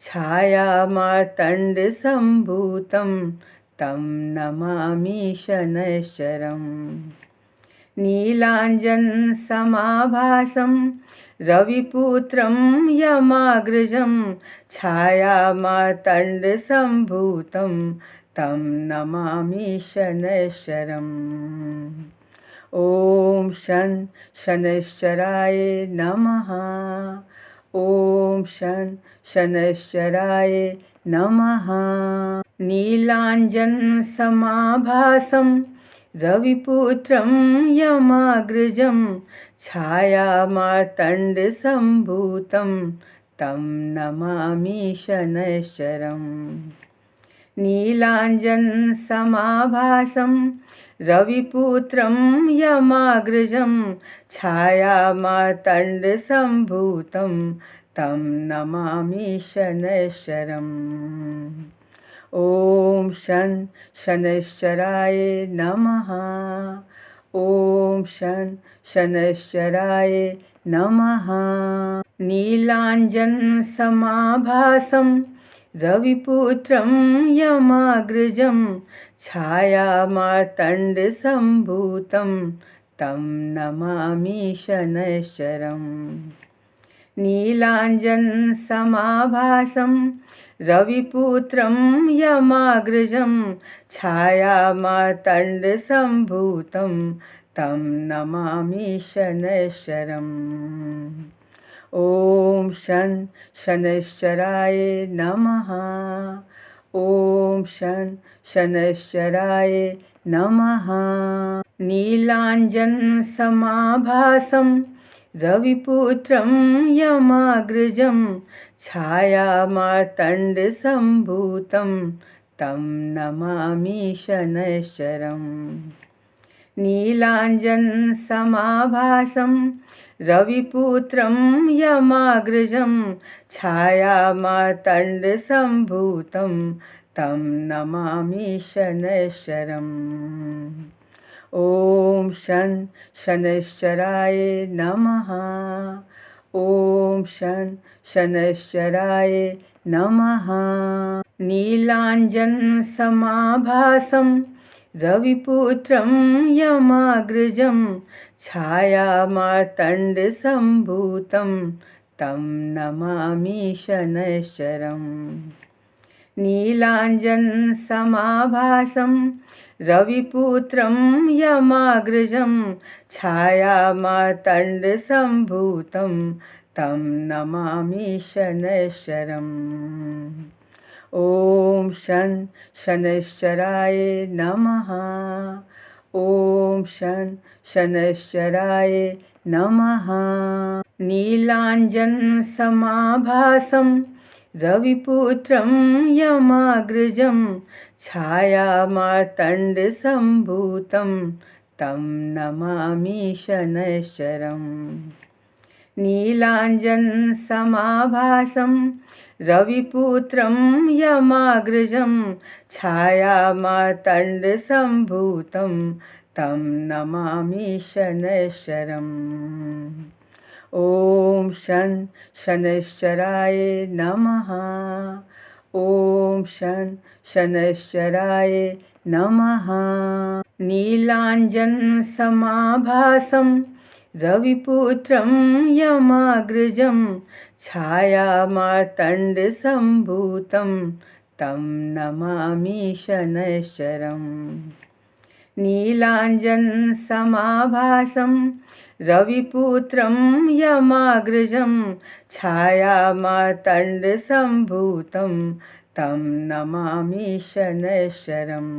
छायामार्तण्डसम्भूतं तं नमामि शनैश्चरम्। नीलाञ्जनसमाभासं रविपुत्रं यमाग्रजं छायामार्तण्डसम्भूतं तं नमामि शनैश्चरम्। ॐ शं शनैश्चराय नमः। ॐ शं शनैश्चराय नमः। नीलाञ्जनसमाभासं रविपुत्रं यमाग्रजं छायामार्तण्डसम्भूतं तं नमामि शनैश्चरम्। नीलाञ्जनसमाभासं रविपुत्रं यमाग्रजं छायामार्तण्डसम्भूतं तं नमामि शनैश्चरम्। ॐ शं शनैश्चराय नमः। ॐ शं शनैश्चराय नमः। नीलाञ्जनसमाभासं रविपुत्रं यमाग्रजं छायामार्तण्डसम्भूतं तं नमामि शनैश्चरम्। नीलाञ्जनसमाभासं रविपुत्रं यमाग्रजं छायामार्तण्डसम्भूतं तं नमामि शनैश्चरम्। ॐ शं शनैश्चराय नमः। ॐ शं शनैश्चराय नमः। नीलाञ्जनसमाभासं रविपुत्रं यमाग्रजं छायामार्तण्डसम्भूतं तं नमामि शनैश्चरम्। नीलाञ्जनसमाभासं रविपुत्रं यमाग्रजं छायामार्तण्डसम्भूतं तं नमामि शनैश्चरम्। ॐ शं शनैश्चराय नमः। ॐ शं शनैश्चराय नमः। नीलाञ्जनसमाभासं रविपुत्रं यमाग्रजं छायामार्तण्डसम्भूतं तं नमामि शनैश्चरम्। नीलाञ्जनसमाभासं रविपुत्रं यमाग्रजं छायामार्तण्डसम्भूतं तं नमामि शनैश्चरम्। ॐ शं शनैश्चराय नमः। ॐ शं शनैश्चराय नमः। नीलाञ्जनसमाभासं रविपुत्रं यमाग्रजं छायामार्तण्डसम्भूतं तं नमामि शनैश्चरम्। नीलाञ्जनसमाभासं रविपुत्रं यमाग्रजं छायामार्तण्डसम्भूतं तं नमामि शनैश्चरम्। ॐ शं शनैश्चराय नमः। ॐ शं शनैश्चराय नमः। नीलाञ्जनसमाभासं रविपुत्रं यमाग्रजं छायामार्तण्डसम्भूतं तं नमामि शनैश्चरम्। नीलाञ्जनसमाभासं रविपुत्रं यमाग्रजं छायामार्तण्डसम्भूतं तं नमामि शनैश्चरम्।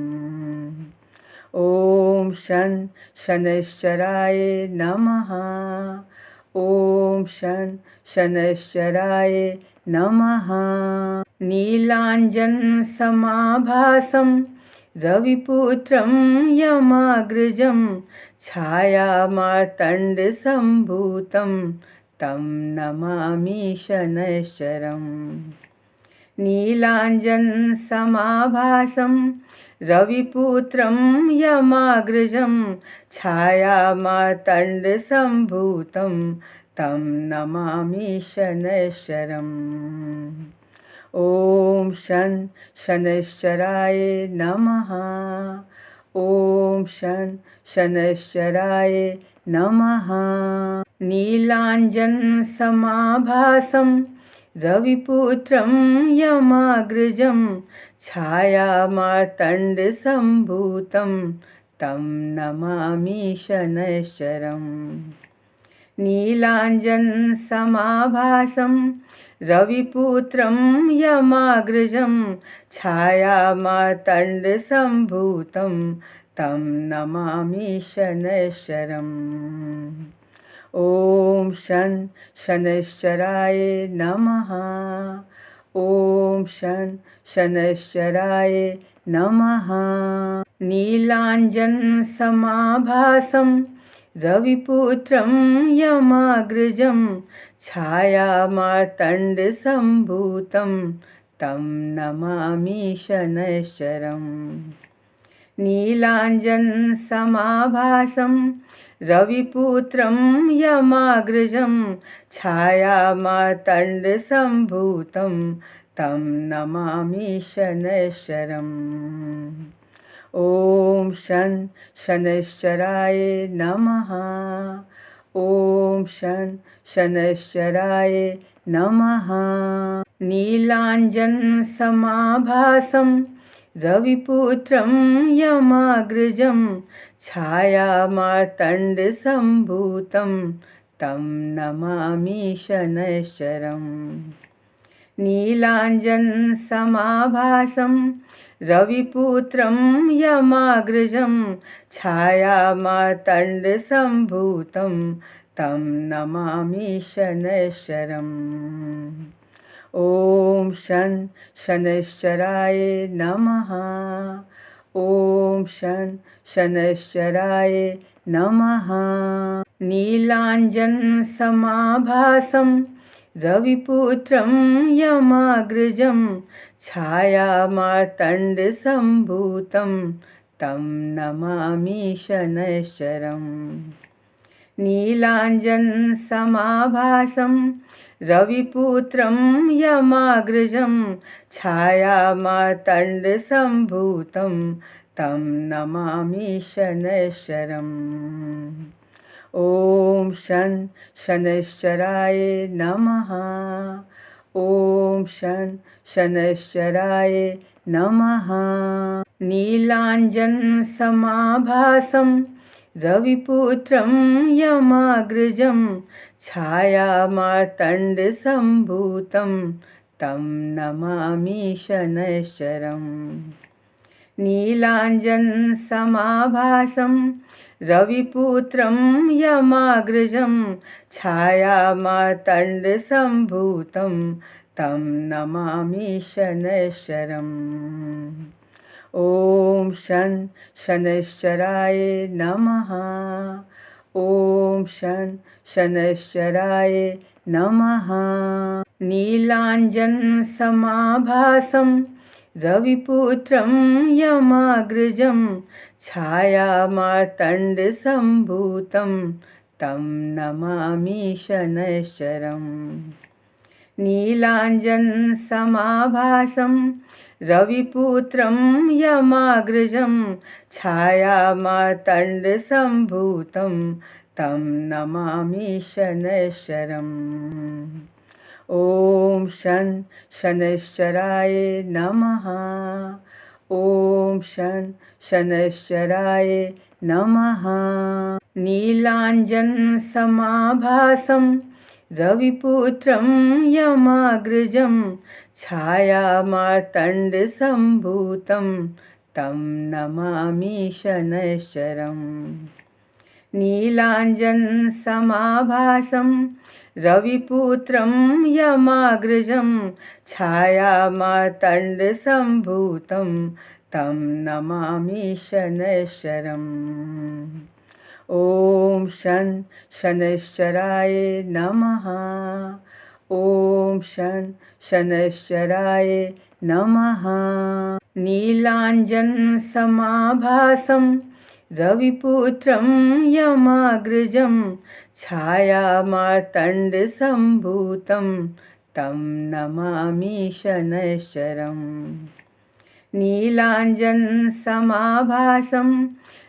ॐ शं शनैश्चराय नमः। ॐ शं शनैश्चराय नमः। नीलाञ्जनसमाभासं रविपुत्रं यमाग्रजं छायामार्तण्डसम्भूतं तं नमामि शनैश्चरम्। नीलाञ्जनसमाभासं रविपुत्रं यमाग्रजं छायामार्तण्डसम्भूतं तं नमामि शनैश्चरम्। ॐ शं शनैश्चराय नमः। ॐ शं शनैश्चराय नमः। नीलाञ्जनसमाभासं रविपुत्रं यमाग्रजं छायामार्तण्डसम्भूतं तं नमामि शनैश्चरम्। नीलाञ्जनसमाभासं रविपुत्रं यमाग्रजं छायामार्तण्डसम्भूतं तं नमामि शनैश्चरम्। ॐ शं शनैश्चराय नमः। ॐ शं शनैश्चराय नमः। नीलाञ्जनसमाभासं रविपुत्रं यमाग्रजं छायामार्तण्डसम्भूतं तं नमामि शनैश्चरम्। नीलाञ्जनसमाभासं रविपुत्रं यमाग्रजं छायामार्तण्डसम्भूतं तं नमामि शनैश्चरम्। ॐ शं शनैश्चराय नमः। ॐ शं शनैश्चराय नमः। नीलाञ्जनसमाभासं रविपुत्रं यमाग्रजं छायामार्तण्डसम्भूतं तं नमामि शनैश्चरम्। नीलाञ्जनसमाभासं रविपुत्रं यमाग्रजं छायामार्तण्डसम्भूतं तं नमामि शनैश्चरम्। ॐ शं शनैश्चराय नमः। ॐ शं शनैश्चराय नमः। नीलाञ्जनसमाभासं रविपुत्रं यमाग्रजं छायामार्तण्डसम्भूतं तं नमामि शनैश्चरम्। नीलाञ्जनसमाभासं रविपुत्रं यमाग्रजं छायामार्तण्डसम्भूतं तं नमामि शनैश्चरम्। ॐ शं शनैश्चराय नमः। ॐ शं शनैश्चराय नमः। नीलाञ्जनसमाभासं रविपुत्रं यमाग्रजं छायामार्तण्डसम्भूतं तं नमामि शनैश्चरम्। नीलाञ्जनसमाभासं रविपुत्रं यमाग्रजं छायामार्तण्डसम्भूतं तं नमामि शनैश्चरम्। ॐ शं शनैश्चराय नमः। ॐ शं शनैश्चराय नमः। नीलाञ्जनसमाभासं रविपुत्रं यमाग्रजं छायामार्तण्डसम्भूतं तं नमामि शनैश्चरम्। नीलाञ्जनसमाभासं रविपुत्रं यमाग्रजं छायामार्तण्डसम्भूतं तं नमामि शनैश्चरम्। ॐ शं शनैश्चराय नमः। ॐ शं शनैश्चराय नमः। नीलाञ्जनसमाभासं रविपुत्रं यमाग्रजं छायामार्तण्डसम्भूतं तं नमामि शनैश्चरम्। नीलाञ्जनसमाभासं रविपुत्रं यमाग्रजं छायामार्तण्डसम्भूतं तं नमामि शनैश्चरम्। ॐ शं शनैश्चराय नमः। ॐ शं शनैश्चराय नमः। नीलाञ्जनसमाभासं रविपुत्रं यमाग्रजं छायामार्तण्डसम्भूतं तं नमामि शनैश्चरम्। नीलाञ्जनसमाभासं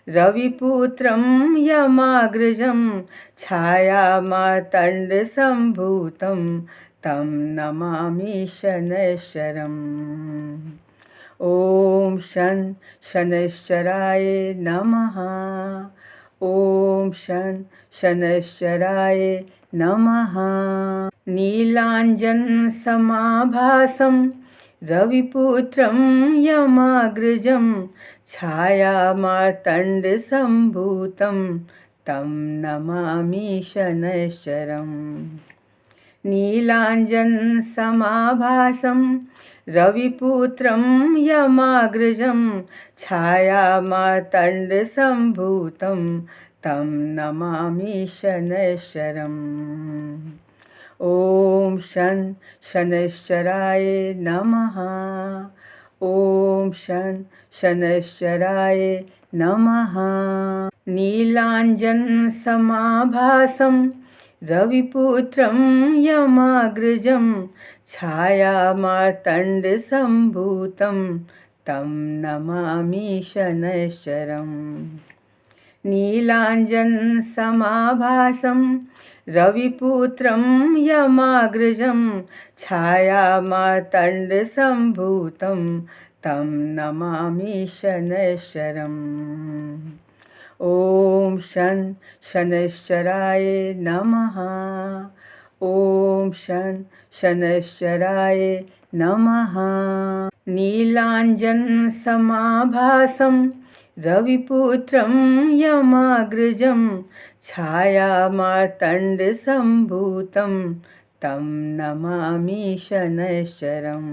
रविपुत्रं यमाग्रजं छायामार्तण्डसम्भूतं तं नमामि शनैश्चरम्। ॐ शं शनैश्चराय नमः। ॐ शं शनैश्चराय नमः। नीलाञ्जनसमाभासं रविपुत्रं यमाग्रजं छायामार्तण्डसम्भूतं तं नमामि शनैश्चरम्। नीलाञ्जनसमाभासं रविपुत्रं यमाग्रजं छायामार्तण्डसम्भूतं तं नमामि शनैश्चरम्। ॐ शं शनैश्चराय नमः। ॐ शं शनैश्चराय नमः। नीलाञ्जनसमाभासं रविपुत्रं यमाग्रजं छायामार्तण्डसम्भूतं तं नमामि शनैश्चरम्। नीलाञ्जनसमाभासं रविपुत्रं यमाग्रजं छायामार्तण्डसम्भूतं तं नमामि शनैश्चरम्। ॐ शं शनैश्चराय नमः। ॐ शं शनैश्चराय नमः। नीलाञ्जनसमाभासं रविपुत्रं यमाग्रजं छायामार्तण्डसम्भूतं तं नमामि शनैश्चरम्।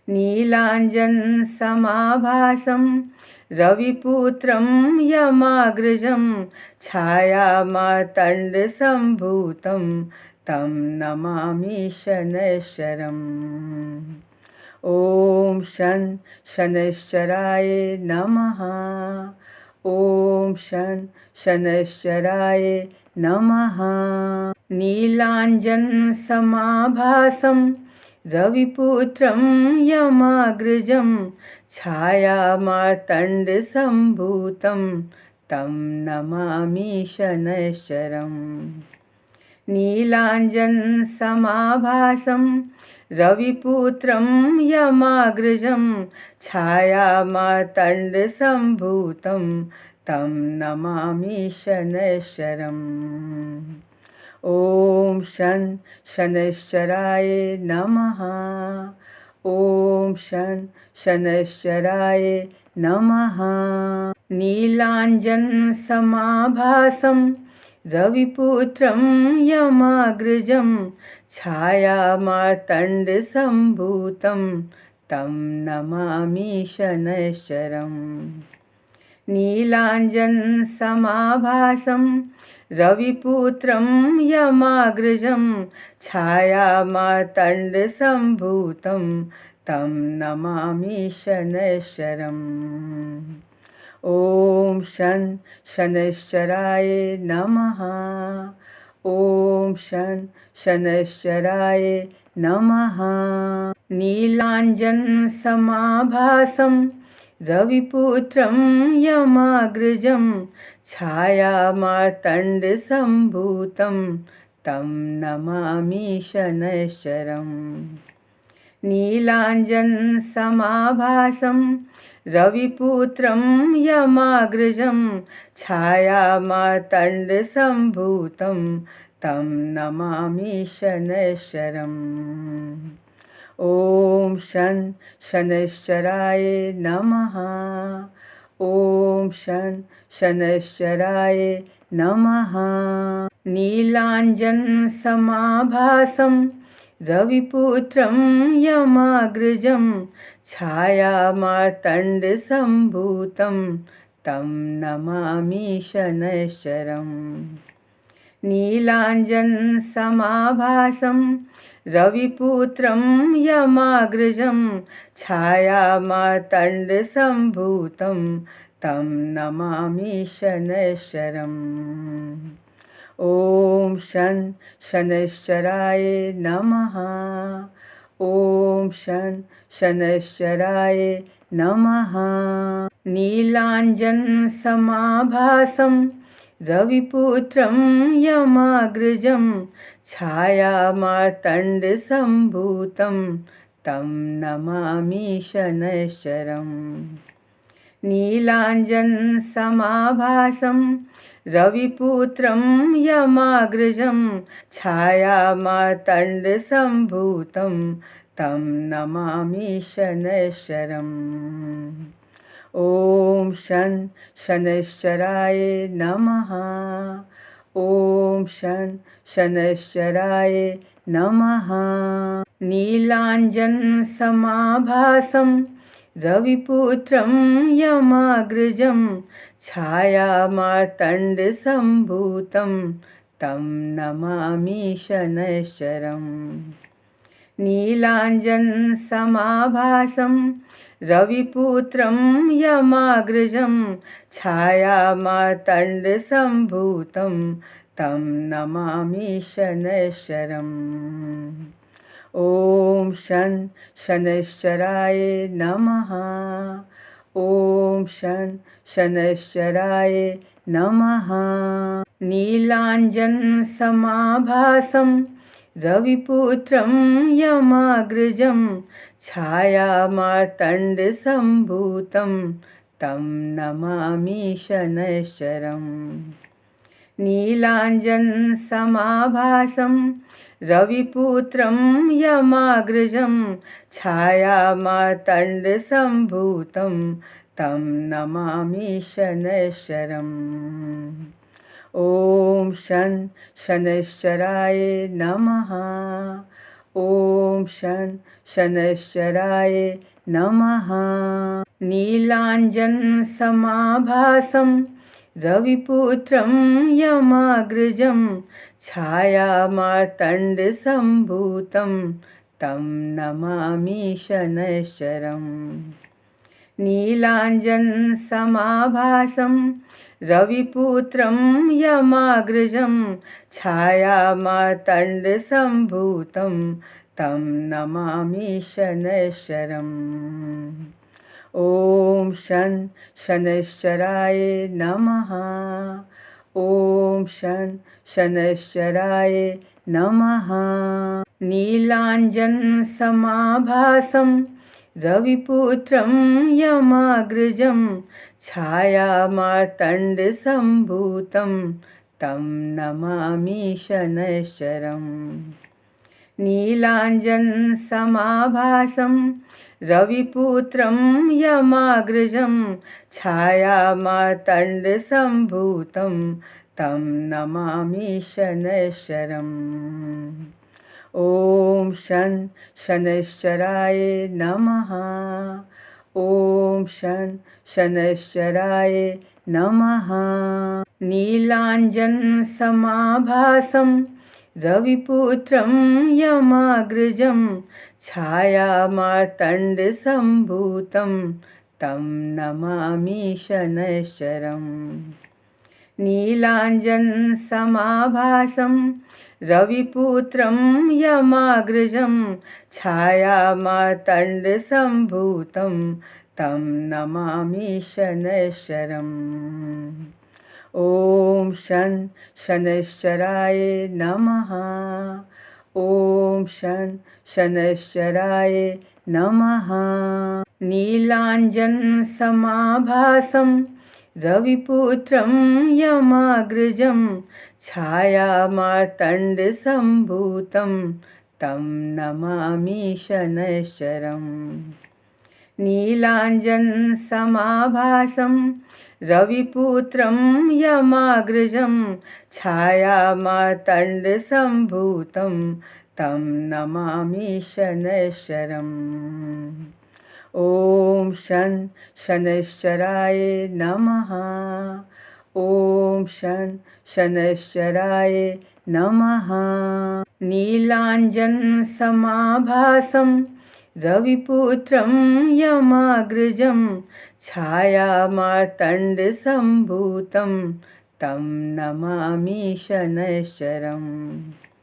नीलाञ्जनसमाभासं रविपुत्रं यमाग्रजं छायामार्तण्डसम्भूतं तं नमामि शनैश्चरम्। ॐ शं शनैश्चराय नमः। ॐ शं शनैश्चराय नमः। नीलाञ्जनसमाभासं रविपुत्रं यमाग्रजं छायामार्तण्डसम्भूतं तं नमामि शनैश्चरम्। नीलाञ्जनसमाभासं रविपुत्रं यमाग्रजं छायामार्तण्डसम्भूतं तं नमामि शनैश्चरम्। ॐ शं शनैश्चराय नमः। ॐ शं शनैश्चराय नमः। नीलाञ्जनसमाभासं रविपुत्रं यमाग्रजं छायामार्तण्डसम्भूतं तं नमामि शनैश्चरम्। नीलाञ्जनसमाभासं रविपुत्रं यमाग्रजं छायामार्तण्डसम्भूतं तं नमामि शनैश्चरम्। ॐ शं शनैश्चराय नमः। ॐ शं शनैश्चराय नमः। नीलाञ्जनसमाभासं रविपुत्रं यमाग्रजं छायामार्तण्डसम्भूतं तं नमामि शनैश्चरम्। नीलाञ्जनसमाभासं रविपुत्रं यमाग्रजं छायामार्तण्डसम्भूतं तं नमामि शनैश्चरम्। ॐ शं शनैश्चराय नमः। ॐ शं शनैश्चराय नमः। नीलाञ्जनसमाभासं रविपुत्रं यमाग्रजं छायामार्तण्डसम्भूतं तं नमामि शनैश्चरम्। नीलाञ्जनसमाभासं रविपुत्रं यमाग्रजं छायामार्तण्डसम्भूतं तं नमामि शनैश्चरम्। ॐ शं शनैश्चराय नमः। ॐ शं शनैश्चराय नमः। नीलाञ्जनसमाभासं रविपुत्रं यमाग्रजं छायामार्तण्डसम्भूतं तं नमामि शनैश्चरम्। नीलाञ्जनसमाभासं रविपुत्रं यमाग्रजं छायामार्तण्डसम्भूतं तं नमामि शनैश्चरम्। ॐ शं शनैश्चराय नमः। ॐ शं शनैश्चराय नमः। नीलाञ्जनसमाभासं रविपुत्रं यमाग्रजं छायामार्तण्डसम्भूतं तं नमामि शनैश्चरम्। नीलाञ्जनसमाभासं रविपुत्रं यमाग्रजं छायामार्तण्डसम्भूतं तं नमामि शनैश्चरम्। ॐ शं शनैश्चराय नमः। ॐ शं शनैश्चराय नमः। नीलाञ्जनसमाभासं रविपुत्रं यमाग्रजं छायामार्तण्डसम्भूतं तं नमामि शनैश्चरम्। नीलाञ्जनसमाभासं रविपुत्रं यमाग्रजं छायामार्तण्डसम्भूतं तं नमामि शनैश्चरम्। ॐ शं शनैश्चराय नमः। ॐ शं शनैश्चराय नमः। नीलाञ्जनसमाभासं रविपुत्रं यमाग्रजं छायामार्तण्डसम्भूतं तं नमामि शनैश्चरम्। नीलाञ्जनसमाभासं रविपुत्रं यमाग्रजं छायामार्तण्डसम्भूतं तं नमामि शनैश्चरम्। ॐ शं शनैश्चराय नमः। ॐ शं शनैश्चराय नमः। नीलाञ्जनसमाभासं रविपुत्रं यमाग्रजं छायामार्तण्डसम्भूतं तं नमामि शनैश्चरम्। नीलाञ्जनसमाभासं रविपुत्रं यमाग्रजं छायामार्तण्डसम्भूतं तं नमामि शनैश्चरम्। ॐ शं शनैश्चराय नमः। ॐ शं शनैश्चराय नमः। नीलाञ्जनसमाभासं रविपुत्रं यमाग्रजं छायामार्तण्डसम्भूतं तं नमामि शनैश्चरम्। नीलाञ्जनसमाभासं रविपुत्रं यमाग्रजं छायामार्तण्डसम्भूतं तं नमामि शनैश्चरम्। ॐ शं शनैश्चराय नमः। ॐ शं शनैश्चराय नमः। नीलाञ्जनसमाभासं रविपुत्रं यमाग्रजं छायामार्तण्डसम्भूतं तं नमामि शनैश्चरम्। नीलाञ्जनसमाभासं रविपुत्रं यमाग्रजं छायामार्तण्डसम्भूतं तं नमामि शनैश्चरम्। ॐ शं शनैश्चराय नमः। ॐ शं शनैश्चराय नमः। नीलाञ्जनसमाभासं रविपुत्रं यमाग्रजं छायामार्तण्डसम्भूतं तं नमामि शनैश्चरम्।